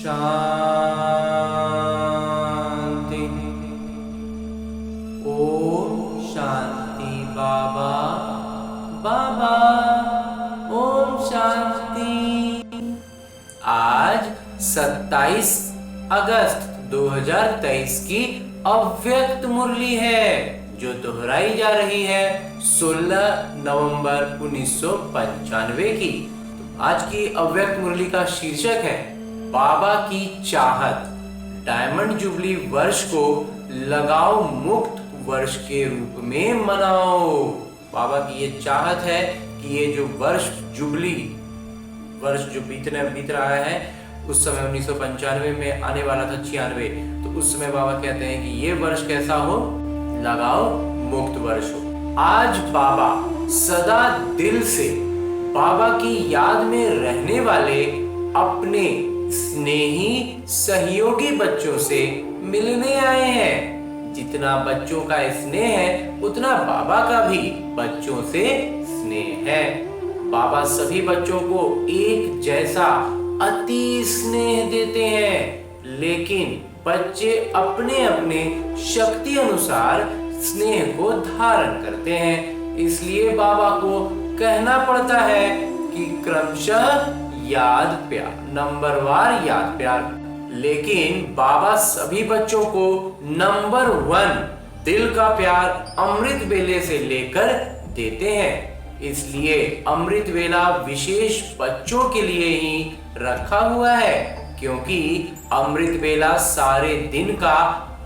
शांति। ओम शांति। बाबा बाबा ओम शांति। आज 27 अगस्त 2023 की अव्यक्त मुरली है जो दोहराई जा रही है 16 नवंबर 1995 की। आज की अव्यक्त मुरली का शीर्षक है बाबा की चाहत। डायमंड जुबली वर्ष को लगाओ मुक्त वर्ष के रूप में मनाओ। बाबा की ये चाहत है कि ये जो वर्ष जुबली वर्ष जो बीत रहा है, उस समय 1995 में आने वाला था 96, तो उस समय बाबा कहते हैं कि ये वर्ष कैसा हो, लगाओ मुक्त वर्ष हो। आज बाबा सदा दिल से बाबा की याद में रहने वाले अपने स्नेही सहयोगी बच्चों से मिलने आए हैं। जितना बच्चों का स्नेह है उतना बाबा का भी बच्चों से स्नेह है। बाबा सभी बच्चों को एक जैसा अति स्नेह देते हैं, लेकिन बच्चे अपने अपने शक्ति अनुसार स्नेह को धारण करते हैं। इसलिए बाबा को कहना पड़ता है कि क्रमशः याद प्यार, नंबरवार याद प्यार। लेकिन बाबा सभी बच्चों को नंबर 1 दिल का प्यार अमृत वेले से लेकर देते हैं। इसलिए अमृत वेला विशेष बच्चों के लिए ही रखा हुआ है, क्योंकि अमृत वेला सारे दिन का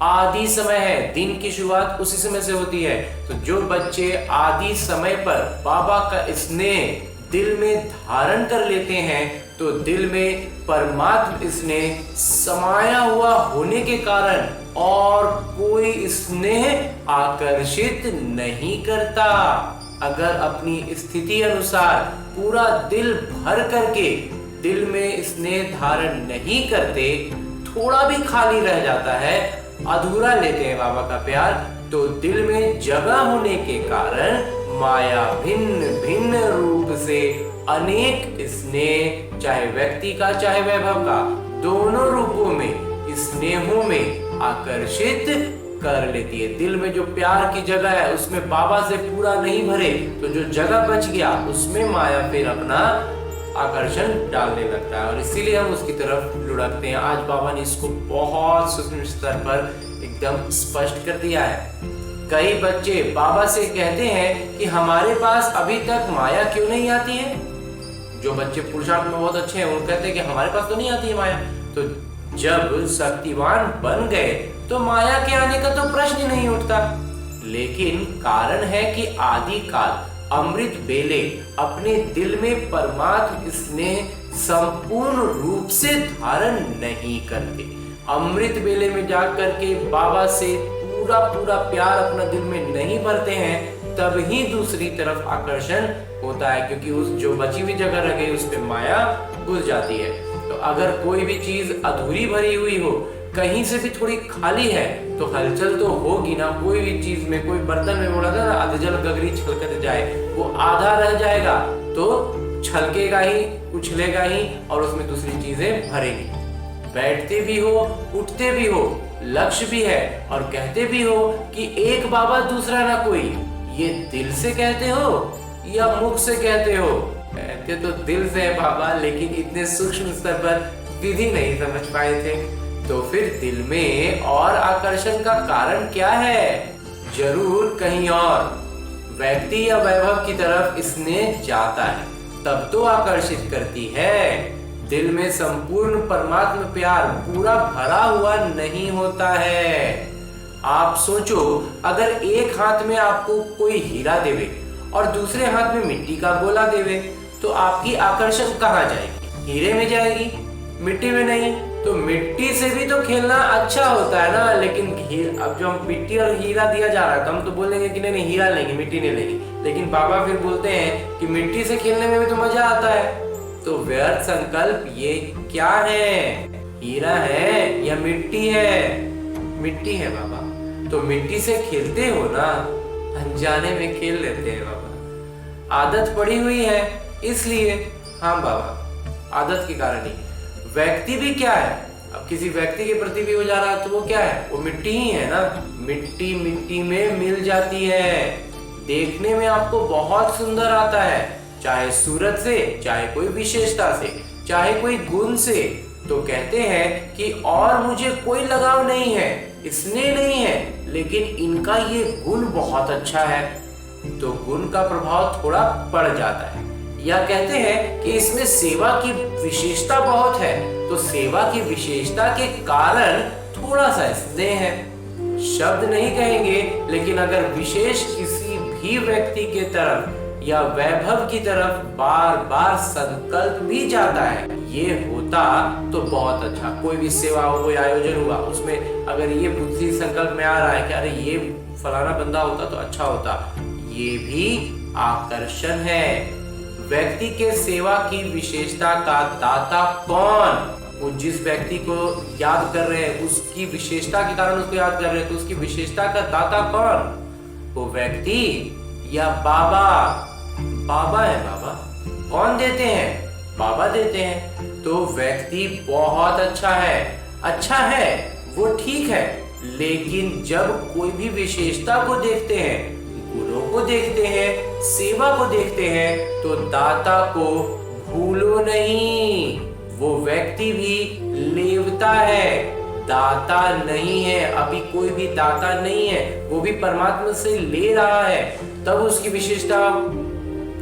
आदि समय है। दिन की शुरुआत उसी समय से होती है। तो जो बच्चे आदि समय पर बाबा का स्नेह दिल में धारण कर लेते हैं, तो दिल में परमात्म स्नेह समाया हुआ होने के कारण और कोई स्नेह आकर्षित नहीं करता। अगर अपनी स्थिति अनुसार पूरा दिल भर करके दिल में स्नेह धारण नहीं करते, थोड़ा भी खाली रह जाता है, अधूरा लेते हैं बाबा का प्यार, तो दिल में जगह होने के कारण माया भिन्न भिन्न रूप से अनेक स्नेह, चाहे व्यक्ति का चाहे वैभव का, दोनों रूपों में स्नेहों में आकर्षित कर लेती है। दिल में जो प्यार की जगह है उसमें बाबा से पूरा नहीं भरे, तो जो जगह बच गया उसमें माया फिर अपना आकर्षण डालने लगता है और इसीलिए हम उसकी तरफ लुढ़कते हैं। आज बाबा ने इसको बहुत सूक्ष्म स्तर पर एकदम स्पष्ट कर दिया है। कई बच्चे बाबा से कहते हैं कि हमारे पास अभी तक माया क्यों नहीं आती है। जो बच्चे पुरुषार्थ में बहुत अच्छे हैं वो कहते हैं कि हमारे पास तो नहीं आती है माया। तो जब शक्तिवान बन गए तो माया के आने का तो प्रश्न ही नहीं उठता। लेकिन कारण है कि आदि काल अमृत बेले अपने दिल में परमात्म स्नेह संपूर्ण रूप से धारण नहीं करते। अमृत बेले में जाकर के बाबा से पूरा पूरा प्यार अपना दिल में नहीं भरते हैं, तब ही दूसरी तरफ आकर्षण होता है, क्योंकि उस जो बची हुई जगह रह गई उस पे माया घुस जाती है। तो अगर कोई भी चीज अधूरी भरी हुई हो, कहीं से भी थोड़ी खाली है, तो हलचल तो होगी ना। कोई भी चीज में, कोई बर्तन में बोला था ना, अधजल गगरी छलकत जाए, वो आधा रह जाएगा तो छलकेगा ही, उछलेगा ही और उसमें दूसरी चीजें भरेगी। बैठते भी हो, उठते भी हो, लक्ष्य भी है और कहते भी हो कि एक बाबा दूसरा ना कोई, ये दिल से कहते हो या मुख से कहते हो? कहते तो दिल से है बाबा, लेकिन इतने सूक्ष्म स्तर पर विधि नहीं समझ पाए थे। तो फिर दिल में और आकर्षण का कारण क्या है? जरूर कहीं और व्यक्ति या वैभव की तरफ स्नेह जाता है, तब तो आकर्षित करती है। दिल में संपूर्ण परमात्म प्यार पूरा भरा हुआ नहीं होता है। आप सोचो, अगर एक हाथ में आपको कोई हीरा देवे और दूसरे हाथ में मिट्टी का गोला देवे, तो आपकी आकर्षण कहाँ जाएगी? हीरे में जाएगी, मिट्टी में नहीं। तो मिट्टी से भी तो खेलना अच्छा होता है ना, लेकिन अब जो हम मिट्टी और हीरा दिया जा रहा है तो हम तो बोलेंगे कि नहीं हीरा लेंगे, मिट्टी नहीं लेंगे। लेकिन बाबा फिर बोलते हैं कि मिट्टी से खेलने में भी तो मजा आता है। तो व्यर्थ संकल्प ये क्या है? हीरा है या मिट्टी है? मिट्टी है बाबा। तो मिट्टी से खेलते हो ना, अनजाने में खेल लेते हैं बाबा। आदत पड़ी हुई है इसलिए। हाँ बाबा, आदत के कारण ही। व्यक्ति भी क्या है, अब किसी व्यक्ति के प्रति भी हो जा रहा है तो वो क्या है, वो मिट्टी ही है ना। मिट्टी मिट्टी में मिल जाती है। देखने में आपको बहुत सुंदर आता है, चाहे सूरत से, चाहे कोई विशेषता से, चाहे कोई गुण से। तो कहते हैं कि और मुझे कोई लगाव नहीं है, स्नेह नहीं है, लेकिन इनका ये गुण बहुत अच्छा है, तो गुण का प्रभाव थोड़ा पड़ जाता है। या कहते हैं कि इसमें सेवा की विशेषता बहुत है, तो सेवा की विशेषता के कारण थोड़ा सा स्नेह है। शब्द नहीं कहेंगे, लेकिन अगर विशेष किसी भी व्यक्ति के तरफ या वैभव की तरफ बार बार संकल्प भी जाता है, ये होता तो बहुत अच्छा। कोई भी सेवा हो, कोई आयोजन हुआ, उसमें अगर ये बुद्धि संकल्प में आ रहा है कि अरे ये फलाना बंदा होता तो अच्छा होता, ये भी आकर्षण है। व्यक्ति के सेवा की विशेषता का दाता कौन? वो जिस व्यक्ति को याद कर रहे हैं, उसकी विशेषता के कारण उसको याद कर रहे हैं, तो उसकी विशेषता का दाता कौन? वो व्यक्ति या बाबा? बाबा है। बाबा कौन देते हैं? बाबा देते हैं। तो व्यक्ति बहुत अच्छा है, अच्छा है, वो ठीक है, लेकिन जब कोई भी विशेषता को देखते हैं, गुणों को देखते हैं, सेवा को देखते हैं, तो दाता को भूलो नहीं। वो व्यक्ति भी लेवता है, दाता नहीं है। अभी कोई भी दाता नहीं है, वो भी परमात्मा से ले रहा है, तब उसकी विशेषता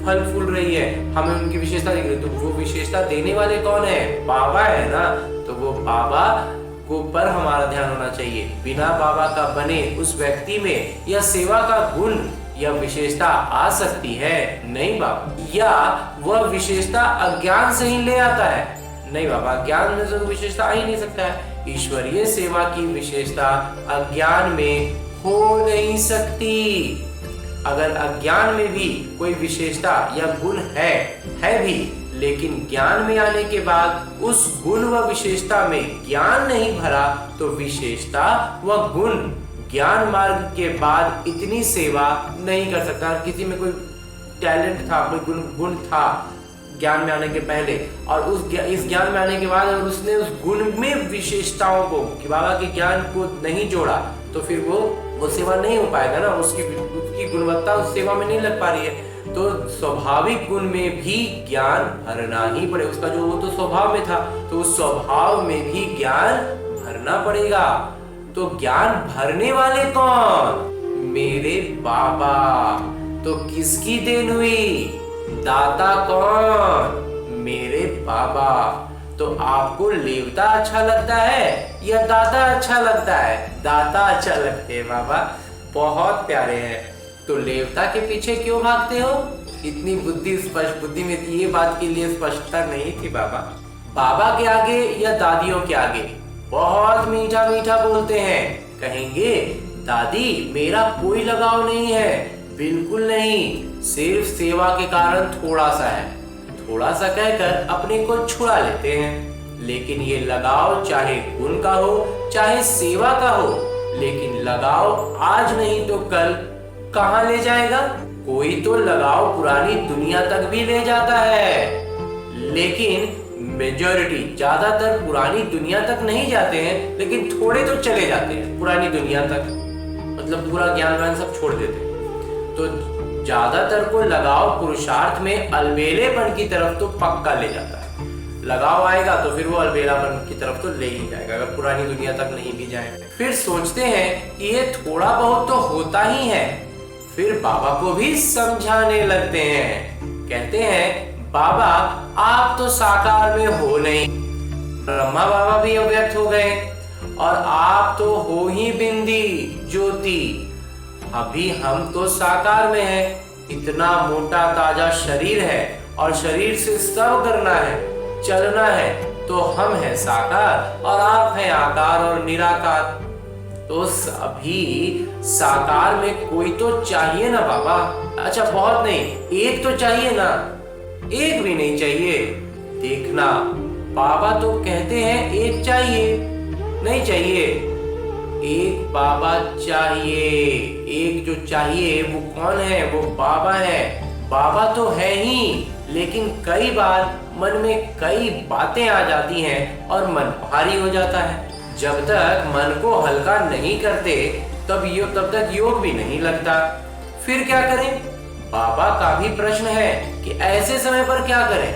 फल फूल रही है, हमें उनकी विशेषता दिख रही है। तो वो विशेषता देने वाले कौन है? बाबा है ना। तो वो बाबा को पर हमारा ध्यान होना चाहिए। बिना बाबा का बने उस व्यक्ति में यह सेवा का गुण या विशेषता आ सकती है? नहीं बाबा। या वह विशेषता अज्ञान से ही ले आता है? नहीं बाबा, ज्ञान में तो विशेषता आ ही नहीं सकता है। ईश्वरीय सेवा की विशेषता अज्ञान में हो नहीं सकती। अगर अज्ञान में भी कोई विशेषता या गुण है भी, लेकिन ज्ञान में आने के बाद उस गुण व विशेषता में ज्ञान नहीं भरा, तो विशेषता व गुण ज्ञान मार्ग के बाद इतनी सेवा नहीं कर सकता। किसी में कोई टैलेंट था, कोई गुण था ज्ञान में आने के पहले, और इस ज्ञान में आने के बाद अगर उसने उस गुण में विशेषताओं को, कि बाबा के ज्ञान को नहीं जोड़ा, तो फिर वो सेवा नहीं हो पाएगा ना। उसकी गुणवत्ता उस सेवा में नहीं लग पा रही है। तो स्वाभाविक गुण में भी ज्ञान भरना ही पड़ेगा। उसका जो वो तो स्वभाव में था, तो उस स्वभाव में भी ज्ञान भरना पड़ेगा। तो ज्ञान भरने वाले कौन? मेरे बाबा। तो किसकी देन हुई? दाता कौन? मेरे बाबा। तो आपको लेवता अच्छा लगता है या दाता अच्छा लगता है? दाता अच्छा लगते हैं बाबा, बहुत प्यारे हैं। तो लेवता के पीछे क्यों भागते हो? इतनी बुद्धि स्पष्ट, बुद्धि में ये बात के लिए स्पष्टता नहीं थी बाबा। बाबा के आगे या दादियों के आगे बहुत मीठा मीठा बोलते हैं, कहेंगे दादी मेरा कोई लगाव नहीं है, बिल्कुल नहीं, सिर्फ सेवा के कारण थोड़ा सा है। थोड़ा सा कहकर अपने को छुड़ा लेते हैं। लेकिन ये लगाव चाहे गुण का हो, चाहे सेवा का हो, लेकिन लगाव आज नहीं तो कल कहाँ ले जाएगा? कोई तो लगाव पुरानी दुनिया तक भी ले जाता है, लेकिन मेजॉरिटी, ज्यादातर पुरानी दुनिया तक नहीं जाते हैं, लेकिन थोड़े तो चले जाते हैं पुरानी दुनिया तक। मतलब पूरा ज्ञान व्यान सब छोड़ देते हैं। तो ज्यादातर को लगाव पुरुषार्थ में अलबेलेपन की तरफ तो पक्का ले जाता है। लगाव आएगा तो फिर वो अलबेलापन की तरफ तो ले ही जाएगा, अगर पुरानी दुनिया तक नहीं भी जाए। फिर सोचते हैं कि ये थोड़ा बहुत तो होता ही है, फिर बाबा को भी समझाने लगते हैं। कहते हैं बाबा आप तो साकार में हो नहीं, ब्रह्मा बाबा भी अव्यक्त हो गए, और आप तो हो ही बिंदी ज्योति। अभी हम तो साकार में हैं, इतना मोटा ताजा शरीर है और शरीर से सब करना है, चलना है, तो हम हैं साकार और आप हैं आकार और निराकार। तो सभी साकार में कोई तो चाहिए ना बाबा। अच्छा बहुत नहीं, एक तो चाहिए ना, एक भी नहीं चाहिए। देखना बाबा तो कहते हैं एक चाहिए, नहीं चाहिए, एक बाबा चाहिए। एक जो चाहिए वो कौन है? वो बाबा है। बाबा तो है ही, लेकिन कई बार मन में कई बातें आ जाती हैं और मन भारी हो जाता है। जब तक मन को हल्का नहीं करते तब तक योग भी नहीं लगता। फिर क्या करें? बाबा का भी प्रश्न है कि ऐसे समय पर क्या करें?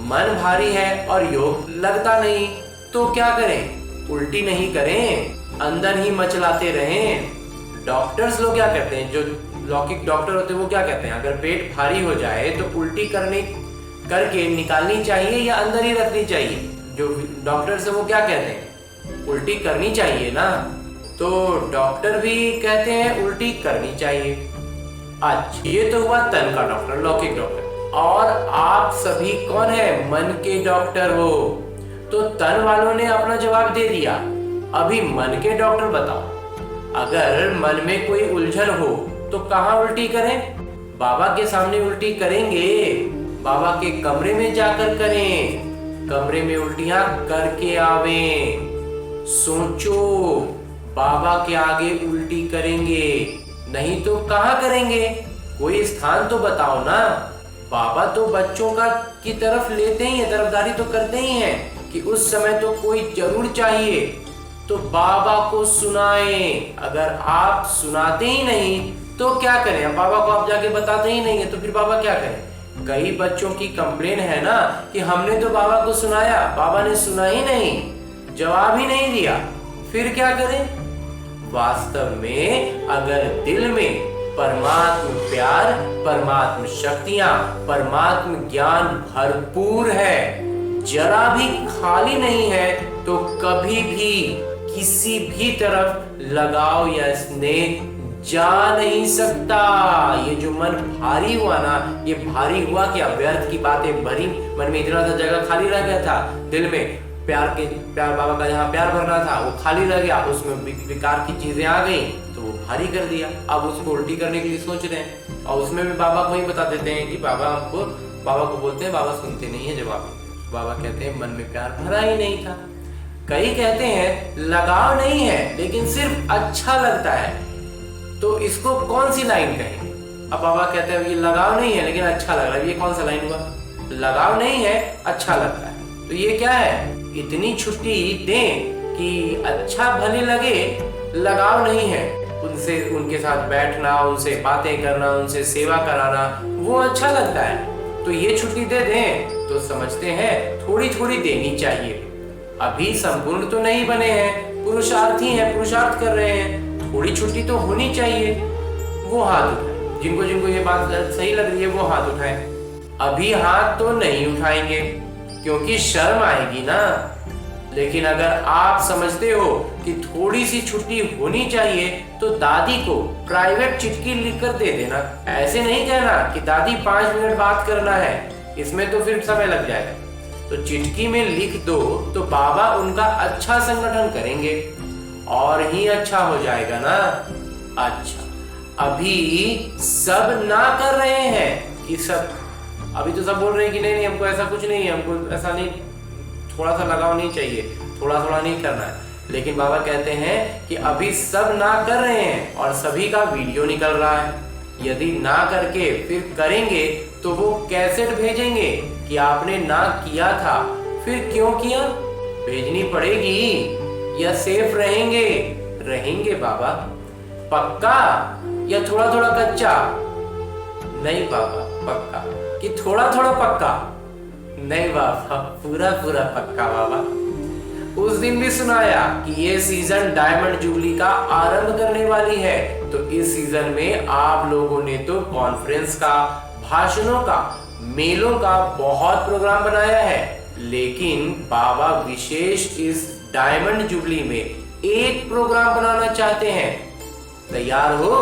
मन भारी है और योग लगता नहीं तो क्या करें? उल्टी नहीं करें, अंदर ही मचलाते रहें। डॉक्टर्स लोग क्या कहते हैं, जो लौकिक डॉक्टर होते हैं वो क्या कहते हैं, अगर पेट भारी हो जाए तो उल्टी करके निकालनी चाहिए या अंदर ही रखनी चाहिए? जो डॉक्टर्स है वो क्या कहते हैं, उल्टी करनी चाहिए ना। तो डॉक्टर भी कहते हैं उल्टी करनी चाहिए। अच्छा, ये तो हुआ तन का डॉक्टर, लौकिक डॉक्टर। और आप सभी कौन है? मन के डॉक्टर हो। तो तन वालों ने अपना जवाब दे दिया, अभी मन के डॉक्टर बताओ, अगर मन में कोई उलझन हो तो कहाँ उल्टी करें? बाबा के सामने उल्टी करेंगे, बाबा के कमरे में जाकर करें, कमरे में उल्टियां करके आवें। सोचो, बाबा के आगे उल्टी करेंगे, नहीं तो कहाँ करेंगे? कोई स्थान तो बताओ ना। बाबा तो बच्चों की तरफ लेते ही है, तरफदारी तो करते ही हैं कि उस समय तो कोई जरूर चाहिए, तो बाबा को सुनाएं। अगर आप सुनाते ही नहीं तो क्या करें? अब बाबा को आप जाके बताते ही नहीं है तो फिर बाबा क्या करें? कई बच्चों की कंप्लेन है ना कि हमने तो बाबा को सुनाया, बाबा ने सुना ही नहीं, जवाब ही नहीं दिया। फिर क्या करें? वास्तव में अगर दिल में परमात्म प्यार, परमात्म शक्तियां, परमात्म ज्ञान भरपूर है, जरा भी खाली नहीं है, तो कभी भी किसी भी तरफ लगाव या स्नेह जा नहीं सकता। ये जो मन भारी हुआ ना, ये भारी हुआ क्या? व्यर्थ की बातें भरी मन में, इतना सा जगह खाली रह गया था दिल में, प्यार बाबा का जहाँ प्यार भरना था वो खाली रह गया, उसमें विकार की चीजें आ गई तो वो भारी कर दिया। अब उसको उल्टी करने के लिए सोच रहे हैं और उसमें भी बाबा को ही बता देते हैं कि बाबा को बोलते हैं, बाबा सुनते नहीं है जवाब। बाबा कहते हैं मन में प्यार भरा ही नहीं था। कई कहते हैं लगाव नहीं है लेकिन सिर्फ अच्छा लगता है, तो इसको कौन सी लाइन कहें? अब बाबा कहते हैं ये लगाव नहीं है लेकिन अच्छा लग रहा है, ये कौन सा लाइन हुआ? लगाव नहीं है, अच्छा लगता है, तो ये क्या है? इतनी छुट्टी दें कि अच्छा भले लगे, लगाव नहीं है, उनसे उनके साथ बैठना, उनसे बातें करना, उनसे सेवा कराना वो अच्छा लगता है, तो ये छुट्टी दे दें। तो समझते हैं थोड़ी थोड़ी देनी चाहिए। अभी संपूर्ण तो नहीं बने हैं, पुरुषार्थी हैं, पुरुषार्थ कर रहे हैं, थोड़ी छुट्टी तो होनी चाहिए। वो हाथ उठाए, जिनको जिनको ये बात सही लग रही है वो हाथ उठाए। अभी हाथ तो नहीं उठाएंगे क्योंकि शर्म आएगी ना। लेकिन अगर आप समझते हो कि थोड़ी सी छुट्टी होनी चाहिए तो दादी को प्राइवेट चिट्ठी लिखकर दे देना। ऐसे नहीं कहना कि दादी 5 मिनट बात करना है, इसमें तो फिर समय लग जाएगा। तो चिट्ठी में लिख दो तो बाबा उनका अच्छा संगठन करेंगे और ही अच्छा हो जाएगा ना। अच्छा, अभी सब ना कर रहे हैं कि सब, अभी तो सब बोल रहे हैं कि नहीं हमको ऐसा कुछ नहीं है, हमको ऐसा नहीं, थोड़ा सा लगाव नहीं चाहिए, थोड़ा थोड़ा नहीं करना है। लेकिन बाबा कहते हैं कि अभी सब ना कर रहे हैं और सभी का वीडियो निकल रहा है। यदि ना करके फिर करेंगे तो वो कैसेट भेजेंगे कि आपने ना किया था, फिर क्यों किया? भेजनी पड़ेगी या सेफ रहेंगे? रहेंगे बाबा। पक्का या थोड़ा थोड़ा कच्चा? नहीं बाबा पक्का। कि थोड़ा थोड़ा पक्का? नहीं बाबा, पूरा पूरा पक्का बाबा। उस दिन भी सुनाया कि ये सीजन डायमंड जुबली का आरंभ करने वाली है, तो इस सीजन में आप लोगों ने तो कॉन्फ्रेंस का, भाषणों का, मेलों का बहुत प्रोग्राम बनाया है, लेकिन बाबा विशेष इस डायमंड जुबली में एक प्रोग्राम बनाना चाहते हैं। तैयार हो?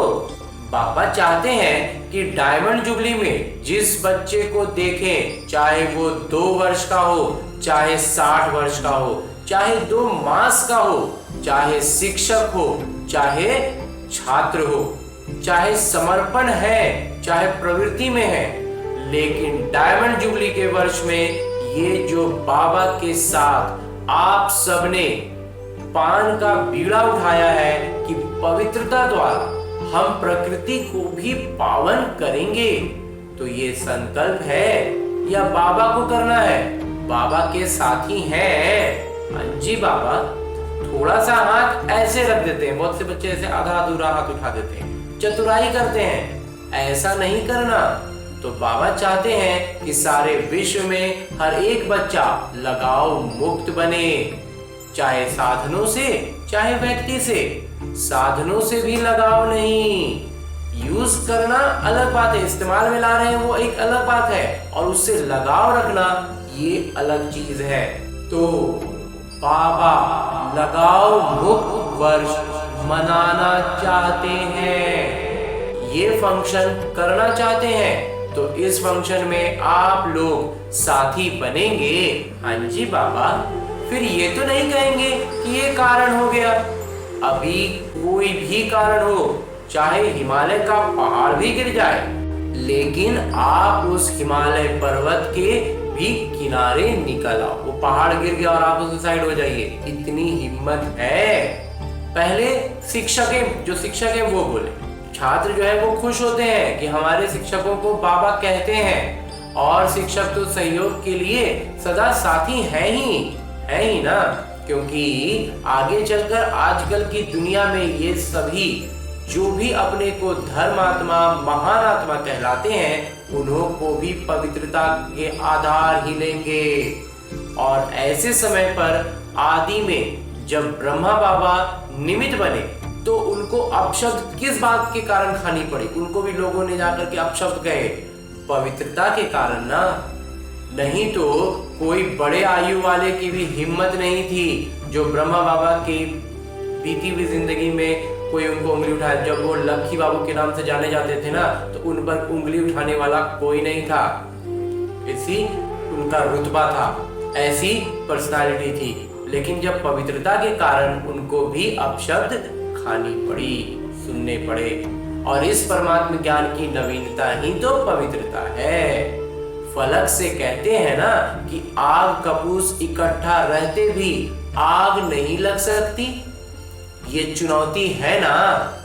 बाबा चाहते हैं कि डायमंड जुबली में जिस बच्चे को देखें, चाहे वो 2 वर्ष का हो, चाहे 60 वर्ष का हो, चाहे 2 मास का हो, चाहे शिक्षक हो, चाहे छात्र हो, चाहे समर्पण है, चाहे प्रवृत्ति में है, लेकिन डायमंड जुबली के वर्ष में ये जो बाबा के साथ आप सबने पान का बीड़ा उठाया है कि पवित्रता द्वारा हम प्रकृति को भी पावन करेंगे, तो ये संकल्प है या बाबा को करना है? बाबा के साथी हैं। हाँ जी बाबा। थोड़ा सा हाथ ऐसे रख देते हैं, बहुत से बच्चे ऐसे आधा अधूरा हाथ उठा देते हैं, चतुराई करते हैं। ऐसा नहीं करना। तो बाबा चाहते हैं कि सारे विश्व में हर एक बच्चा लगाव मुक्त बने, चाहे साधनों से चाहे व्यक्ति से। साधनों से भी लगाव नहीं, यूज करना अलग बात है, इस्तेमाल में ला रहे हैं वो एक अलग बात है, और उससे लगाव रखना ये अलग चीज है। तो बाबा लगाव मुक्त वर्ष मनाना चाहते हैं, ये फंक्शन करना चाहते हैं। तो इस फंक्शन में आप लोग साथी बनेंगे। हाँ जी बाबा। फिर ये तो नहीं कहेंगे कि ये कारण हो गया। अभी कोई भी कारण हो, चाहे हिमालय का पहाड़ भी गिर जाए, लेकिन आप उस हिमालय पर्वत के भी किनारे निकल आओ। वो पहाड़ गिर गया और आप उस साइड हो जाइए, इतनी हिम्मत है। पहले शिक्षक है वो बोले, छात्र जो है वो खुश होते हैं कि हमारे शिक्षकों को बाबा कहते हैं, और शिक्षक तो सहयोग के लिए सदा साथी है ही ना। क्योंकि आगे चलकर आजकल की दुनिया में ये सभी जो भी अपने को धर्मात्मा महान आत्मा कहलाते हैं, उन्हों को भी पवित्रता के आधार ही लेंगे। और ऐसे समय पर आदि में जब ब्रह्मा बाबा निमित्त बने, तो उनको अपशब्द किस बात के कारण खानी पड़ी? उनको भी लोगों ने जाकर के अपशब्द कहे, पवित्रता के कारण ना। नहीं तो कोई बड़े आयु वाले की भी हिम्मत नहीं थी जो ब्रह्मा बाबा की बीती हुई जिंदगी में कोई उनको उंगली उठाए। जब वो लक्की बाबू के नाम से जाने जाते थे ना, तो उन पर उंगली उठाने वाला कोई नहीं था। ऐसी उनका रुतबा था, ऐसी पर्सनालिटी थी। लेकिन जब पवित्रता के कारण उनको भी अपशब्द खानी पड़ी, सुनने पड़े। और इस परमात्म ज्ञान की नवीनता ही तो पवित्रता है। फलक से कहते हैं ना कि आग कपूस इकट्ठा रहते भी आग नहीं लग सकती। ये चुनौती है ना।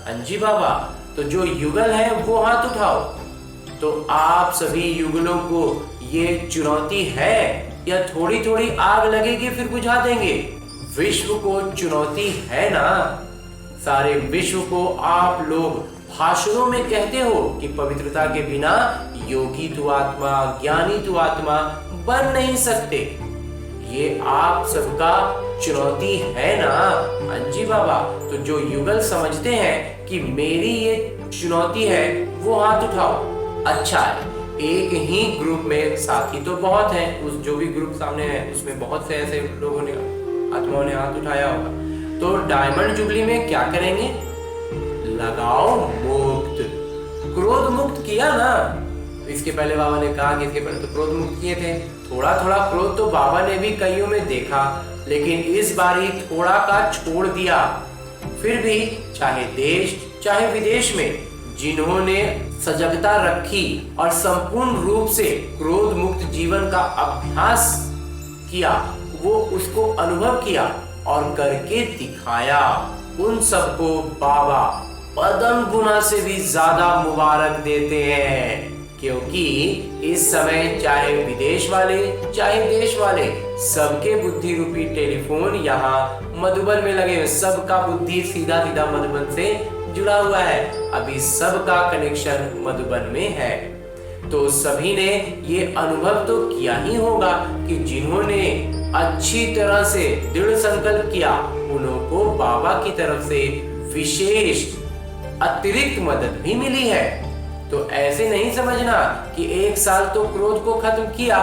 अंजी बाबा। तो जो युगल है वो हाथ उठाओ। तो आप सभी युगलों को ये चुनौती है, या थोड़ी थोड़ी आग लगेगी फिर बुझा देंगे? विश्व को चुनौती है ना। सारे विश्व को आप लोग भाषणों में कहते हो कि पवित्रता के बिना योगी तू आत्मा, ज्ञानी तू आत्मा बन नहीं सकते। ये आप सबका चुनौती है ना। अंजी बाबा। तो जो युगल समझते हैं कि मेरी ये चुनौती है, वो हाथ उठाओ। अच्छा है, एक ही ग्रुप में साथी तो बहुत हैं, उस जो भी ग्रुप सामने है उसमें बहुत से ऐसे लोगों ने, आत्माओं ने हाथ उठाया होगा। तो डायमंड जुबली में क्या करेंगे? लगाओ मुक्त, क्रोध मुक्त किया ना। इसके पहले बाबा ने कहा कि इसके पहले तो क्रोध मुक्त किए थे। थोड़ा थोड़ा क्रोध तो बाबा ने भी कईयों में देखा, लेकिन इस बार ही थोड़ा का छोड़ दिया। फिर भी चाहे देश चाहे विदेश में जिन्होंने सजगता रखी और संपूर्ण रूप से क्रोध मुक्त जीवन का अभ्यास किया, वो उसको अनुभव किया और करके दिखाया, उन सबको बाबा पदम गुना से भी ज्यादा मुबारक देते हैं। क्योंकि इस समय चाहे विदेश वाले चाहे देश वाले, सबके बुद्धि रूपी टेलीफोन यहाँ मधुबन में लगे हुए, सबका बुद्धि सीधा सीधा मधुबन से जुड़ा हुआ है। अभी सबका कनेक्शन मधुबन में है। तो सभी ने ये अनुभव तो किया ही होगा कि जिन्होंने अच्छी तरह से दृढ़ संकल्प किया, उनको बाबा की तरफ से विशेष अतिरिक्त मदद भी मिली है। तो ऐसे नहीं समझना कि एक साल तो क्रोध को खत्म किया,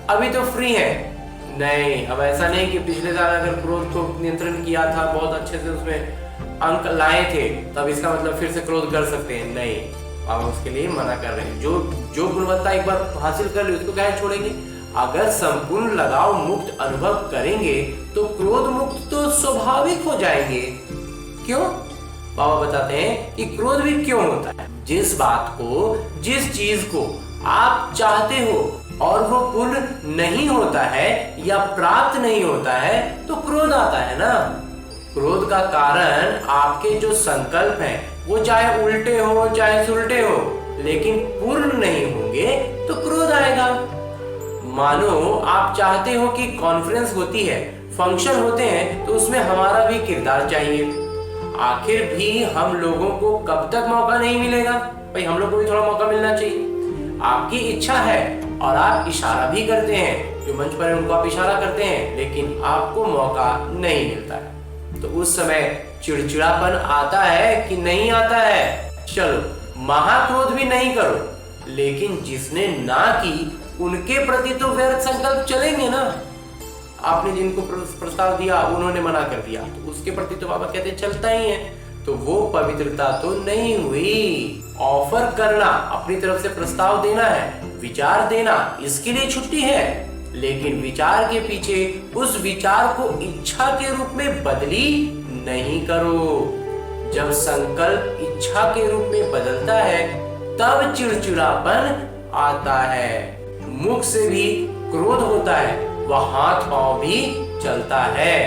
अभी तो फ्री है। नहीं, अब ऐसा नहीं कि पिछले साल अगर क्रोध को नियंत्रण किया था, बहुत अच्छे से उसमें अंक लाए थे, तब इसका मतलब फिर से क्रोध कर सकते हैं? नहीं, बाबा उसके लिए मना कर रहे हैं। जो गुणवत्ता एक बार हासिल कर ली, उसको क्या छोड़ेंगे? अगर संपूर्ण लगाव मुक्त अनुभव करेंगे तो क्रोध मुक्त तो स्वाभाविक हो जाएंगे। क्यों? बाबा बताते हैं कि क्रोध भी क्यों होता है। जिस बात को, जिस चीज को आप चाहते हो और वो पूर्ण नहीं होता है या प्राप्त नहीं होता है, तो क्रोध आता है ना। क्रोध का कारण आपके जो संकल्प हैं, वो चाहे उल्टे हो चाहे सुलटे हो, लेकिन पूर्ण नहीं होंगे तो क्रोध आएगा। मानो आप चाहते हो कि कॉन्फ्रेंस होती है, फंक्शन होते हैं, तो उसमें हमारा भी किरदार चाहिए। आखिर भी हम लोगों को कब तक मौका नहीं मिलेगा? भाई हम लोग को भी थोड़ा मौका मिलना चाहिए। आपकी इच्छा है और आप इशारा भी करते हैं, जो मंच पर है उनको आप इशारा करते हैं, लेकिन आपको मौका नहीं मिलता है। तो उस समय चिड़चिड़ापन आता है कि नहीं आता है? चलो महाक्रोध भी नहीं करो, लेकिन जिसने ना की उनके प्रति तो व्यर्थ संकल्प चलेंगे ना। आपने जिनको प्रस्ताव दिया उन्होंने मना कर दिया, तो उसके प्रति तो बाबा कहते चलता ही है। तो वो पवित्रता तो नहीं हुई। ऑफर करना, अपनी तरफ से प्रस्ताव देना है, विचार देना, इसके लिए छुट्टी है, लेकिन विचार के पीछे उस विचार को इच्छा के रूप में बदली नहीं करो। जब संकल्प इच्छा के रूप में बदलता है तब चिड़चिड़ापन आता है, मुख से भी क्रोध होता है, वह हाथ पांव भी चलता है।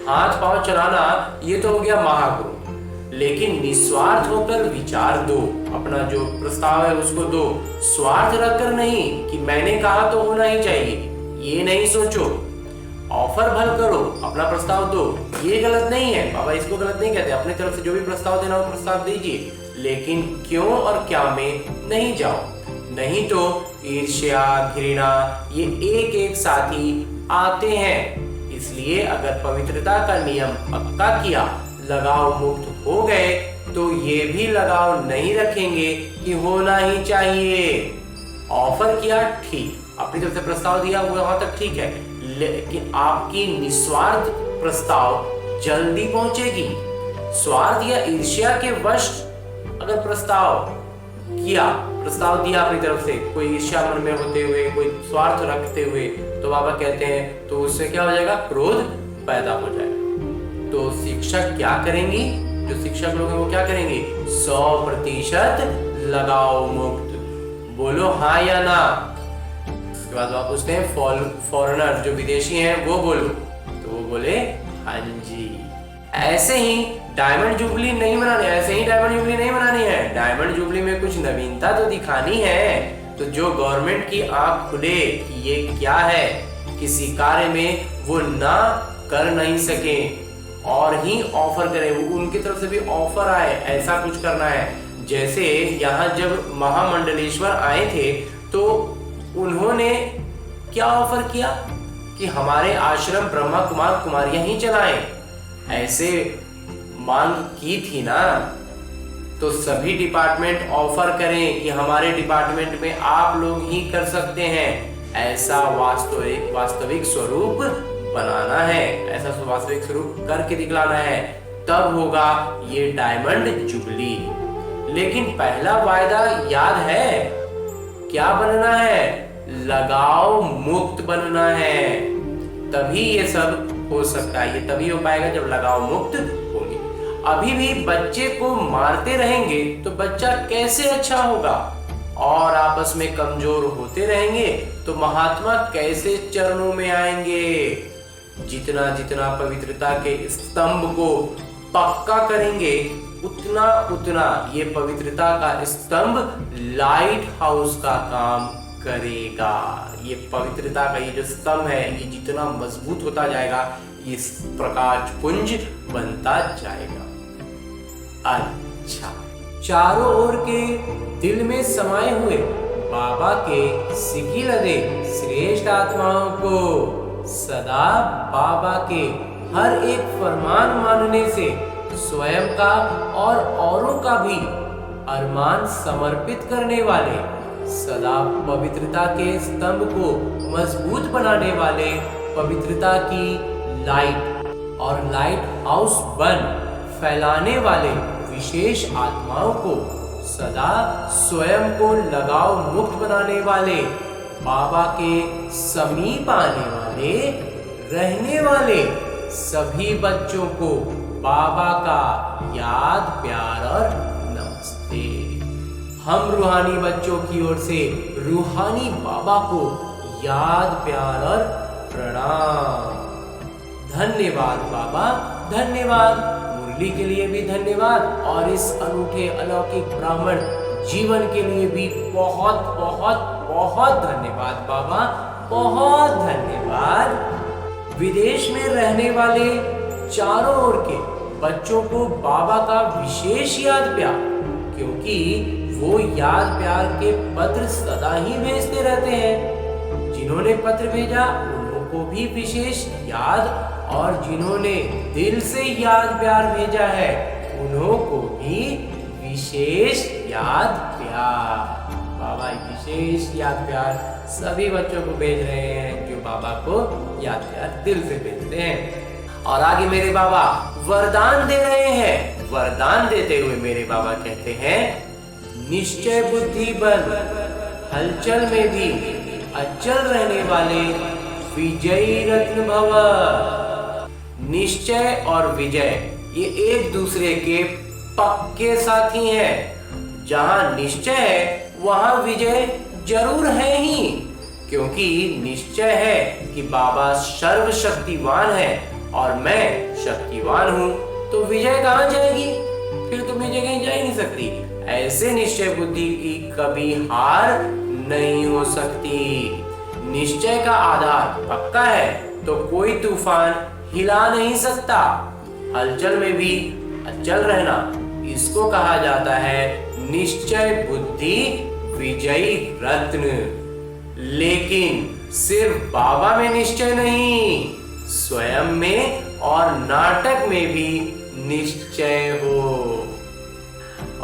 हाथ पांव चलाना ये तो हो गया महाक्रोध, लेकिन निस्वार्थ होकर विचार दो, अपना जो प्रस्ताव है उसको दो, स्वार्थ रखकर नहीं कि मैंने कहा तो होना ही चाहिए, ये नहीं सोचो। ऑफर भल करो, अपना प्रस्ताव दो, ये गलत नहीं है, बाबा इसको गलत नहीं कहते। अपनी तरफ से जो भी प्रस्ताव देना हो प्रस्ताव दीजिए, लेकिन क्यों और क्या में नहीं जाओ, नहीं तो ईर्ष्या घृणा ये एक एक साथी आते हैं। इसलिए अगर पवित्रता का नियम पक्का किया, लगाव मुक्त हो गए, तो ये भी लगाव नहीं रखेंगे कि होना ही चाहिए। ऑफर किया ठीक, अपनी तरफ से प्रस्ताव दिया वो वहां तक ठीक है, लेकिन आपकी निस्वार्थ प्रस्ताव जल्दी पहुंचेगी। स्वार्थ या ईर्ष्या के वश अगर प्रस्ताव दिया अपनी तरफ से, कोई ईर्ष्या मन में होते हुए, कोई स्वार्थ रखते हुए, तो बाबा कहते हैं तो उससे क्या हो जाएगा? क्रोध पैदा हो जाएगा। तो शिक्षक क्या करेंगी? जो शिक्षक लोग हैं वो क्या करेंगे? 100% लगाव मुक्त। बोलो हाँ या ना। उसके बाद आप पूछते हैं फॉरेनर जो विदेशी हैं वो बोलो, तो वो बोले हाँ जी। ऐसे ही डायमंड जुबली नहीं मनानी है, डायमंड जुबली में कुछ नवीनता तो दिखानी है। तो जो गवर्नमेंट की आंख खुले कि ये क्या है, किसी कार्य में वो ना कर नहीं सके और ही ऑफर करें, वो उनकी तरफ से भी ऑफर आए ऐसा कुछ करना है। जैसे यहाँ जब महामंडलेश्वर आए थे तो उन्होंने क्या ऑफर किया कि हमारे आश्रम ब्रह्मा कुमार कुमारियां ही चलाएं, ऐसे मांग की थी ना। तो सभी डिपार्टमेंट ऑफर करें कि हमारे डिपार्टमेंट में आप लोग ही कर सकते हैं, ऐसा वास्तविक स्वरूप बनाना है, ऐसा वास्तविक स्वरूप करके दिखलाना है, तब होगा ये डायमंड जुबली। लेकिन पहला वायदा याद है, क्या बनना है? लगाव मुक्त बनना है, तभी ये सब हो सकता है। ये तभी हो पाएगा जब लगाव मुक्त होंगे। अभी भी बच्चे को मारते रहेंगे तो बच्चा कैसे अच्छा होगा, और आपस में कमजोर होते रहेंगे तो महात्मा कैसे चरणों में आएंगे। जितना जितना पवित्रता के स्तंभ को पक्का करेंगे उतना उतना ये पवित्रता का स्तंभ लाइट हाउस का काम करेगा। ये पवित्रता का ये जो स्तंभ है ये जितना मजबूत होता जाएगा ये प्रकाश पुंज बनता जाएगा। अच्छा, चारों ओर के दिल में समाये हुए बाबा के सिकी लदे श्रेष्ठ आत्माओं को सदा बाबा के हर एक फरमान मानने से स्वयं का और औरों का भी अरमान समर्पित करने वाले, सदा पवित्रता के स्तंभ को मजबूत बनाने वाले, पवित्रता की लाइट और लाइट हाउस बन फैलाने वाले विशेष आत्माओं को, सदा स्वयं को लगाव मुक्त बनाने वाले, बाबा के समीप आने वाले, रहने वाले सभी बच्चों को बाबा का याद प्यार और नमस्ते। हम रूहानी बच्चों की ओर से रूहानी बाबा को याद प्यार और प्रणाम। धन्यवाद बाबा, धन्यवाद। मुरली के लिए भी धन्यवाद और इस अनूठे अलौकिक ब्राह्मण जीवन के लिए भी बहुत बहुत बहुत धन्यवाद बाबा, बहुत धन्यवाद। विदेश में रहने वाले चारों ओर के बच्चों को बाबा का विशेष याद प्यार, क्योंकि वो याद प्यार के पत्र सदा ही भेजते रहते हैं। जिन्होंने पत्र भेजा उन्हों को भी विशेष याद, और जिन्होंने दिल से याद प्यार भेजा है उन्हों को भी विशेष याद प्यार। बाबा विशेष याद प्यार सभी बच्चों को भेज रहे हैं जो बाबा को याद प्यार दिल से भेजते हैं। और आगे मेरे बाबा वरदान दे रहे हैं। वरदान देते हुए मेरे बाबा कहते हैं, निश्चय बुद्धि बन, हलचल में भी अचल रहने वाले विजयी रत्न भव। निश्चय और विजय ये एक दूसरे के पक्के साथी हैं। जहां निश्चय है वहां विजय जरूर है ही, क्योंकि निश्चय है कि बाबा सर्वशक्तिवान है और मैं शक्तिवान हूं, तो विजय कहां जाएगी? फिर तो विजय कहीं जा ही नहीं सकती। ऐसे निश्चय बुद्धि की कभी हार नहीं हो सकती। निश्चय का आधार पक्का है तो कोई तूफान हिला नहीं सकता। हलचल में भी अचल रहना, इसको कहा जाता है निश्चय बुद्धि विजयी रत्न। लेकिन सिर्फ बाबा में निश्चय नहीं, स्वयं में और नाटक में भी निश्चय हो।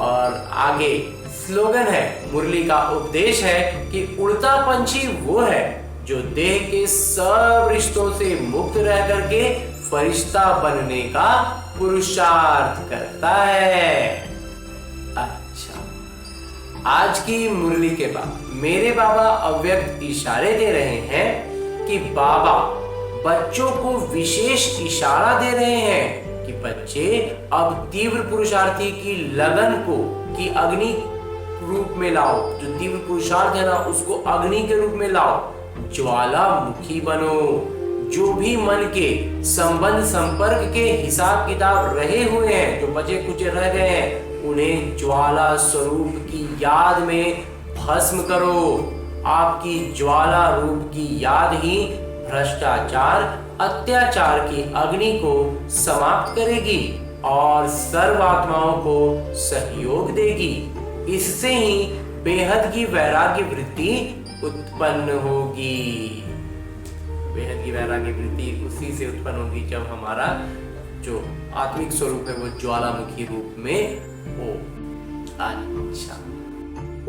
और आगे स्लोगन है, मुरली का उपदेश है कि उड़ता पंछी वो है जो देह के सब रिश्तों से मुक्त रह करके फरिश्ता बनने का पुरुषार्थ करता है। अच्छा, आज की मुरली के बाद मेरे बाबा अव्यक्त इशारे दे रहे हैं कि बाबा बच्चों को विशेष इशारा दे रहे हैं कि बच्चे अब तीव्र पुरुषार्थी की लगन को की अग्नि रूप में लाओ। जो तीव्र पुरुषार्थ है ना, उसको अग्नि के रूप में लाओ, ज्वालामुखी बनो। जो भी मन के संबंध संपर्क के हिसाब किताब रहे हुए हैं, जो बचे कुचे रह गए हैं, उन्हें ज्वाला स्वरूप की याद में भस्म करो। आपकी ज्वाला रूप की याद ही भ्रष्टाचार अत्याचार की अग्नि को समाप्त करेगी और सर्वात्माओं को सहयोग देगी। इससे ही बेहद की वैराग्य वृत्ति उत्पन्न होगी। बेहद की वैराग्य वृत्ति उसी से उत्पन्न होगी जब हमारा जो आत्मिक स्वरूप है वो ज्वालामुखी रूप में हो। अच्छा,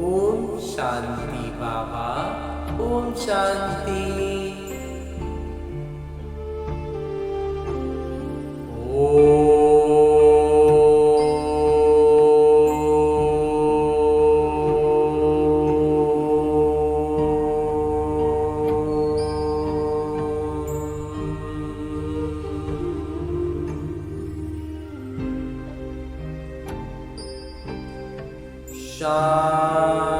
ओम शांति बाबा, ओम शांति। शांति।